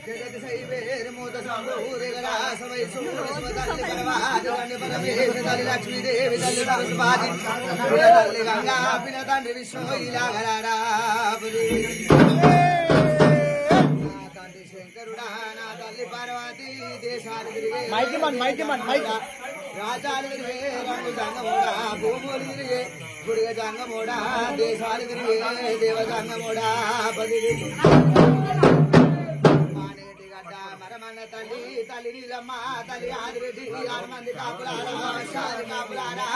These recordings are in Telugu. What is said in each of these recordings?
జగత్ సైవేర్ మోద సంభూరిగరా సవై సూరస్వ తల్లి పరవాది తల్లి లక్ష్మీదేవి తల్లి సరస్వతి తల్లి గంగా పిన తండ్రి విష్ణు ఇలాగరారా తండ్రి శంకరుడా నా తల్లి పార్వతి దేశాలు తిరిగే రాజాలు తిరిగే రంగు జంగమోడా భూములు తిరిగే గుడిగ జంగమోడా దేశాలు తిరిగే దేవ జంగమోడా పది మరమన్న తల్లి తల్లి నీలమ్మ తల్లి ఆదిరెడ్డి 6 మంది కాపులారా షాది కాపులారా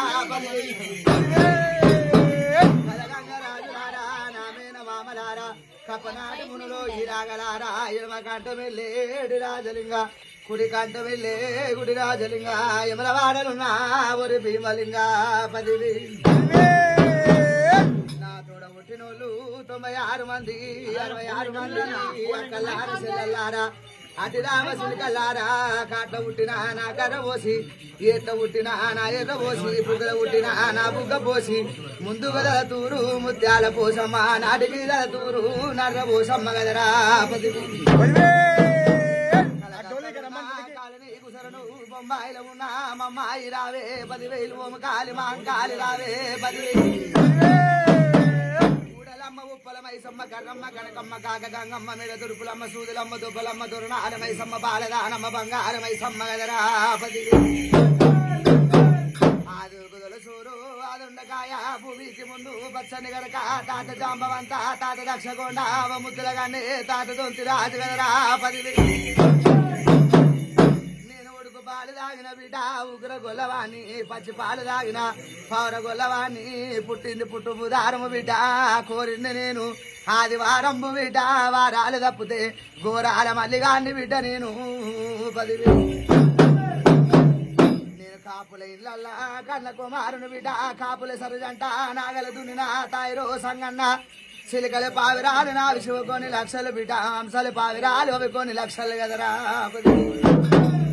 రాజులారా నామేన మామలారా కపనాడు మునులో ఈరాగలారా ఎడమ కంట వెళ్ళేడు రాజలింగ కుడి కంట వెళ్ళే గుడి రాజలింగ యమలవాడలున్నా ఒరి భీమలింగ పదివి నా తోడ పుట్టినోళ్ళు 96 మంది 66 మంది అక్కలారా చెల్లెల్లారా అతి రామసుని కల్లారా కాట్ల పుట్టిన నా కర్ర పోసి ఎట్ల పుట్టిన నా ఎర్ర పోసి బుగ్గల పుట్టిన నా బుగ్గ పోసి ముందు గదల తూరు ముత్యాల పోసమ్మ నాటి మీద తూరు నర్ర పోసమ్మ గదరా బొంబాయిలో ఉన్న మమ్మాయి రావే 10,000 ఓమకాలి మాంకాలి రావే 10,000 ఉప్పల మైసమ్మ కర్రమ్మ కనకమ్మ కాక గంగమ్మ మెడ దురుపులమ్మ సూదులమ్మ దుబ్బలమ్మ దురునాల మైసమ్మ బాలదానమ్మ బంగార మైసమ్మ గదరా ఆదుగుదల సూరు ఆదుండకాయ భూమికి ముందు బచ్చని గడక తాత జాంబవంత తాత దక్షగొండ ముద్దులగానే తాత దొంతి రాజు గదరా 10,000 పాలు తాగిన బిడ్డ ఉగ్ర గొల్లవాణి పచ్చి పాలు తాగిన పౌర గొల్లవాణి పుట్టింది పుట్టుము దారము బిడ్డ కోరింది నేను ఆదివారంబు బిడ్డ వారాలు తప్పితే ఘోరాల మల్లిగాన్ని బిడ్డ నేను 10,000 నేను కాపుల ఇళ్ళల్లా కన్న కుమారుని బిడ్డ కాపుల సరుజంట నాగల దున్నిన తాయిరో సంగన్న చిలికల పావిరాలు నా విషువు కొన్ని లక్షలు బిడ్డ అంశాలు పావిరాలు అవి కొన్ని లక్షలు కదరా 10,000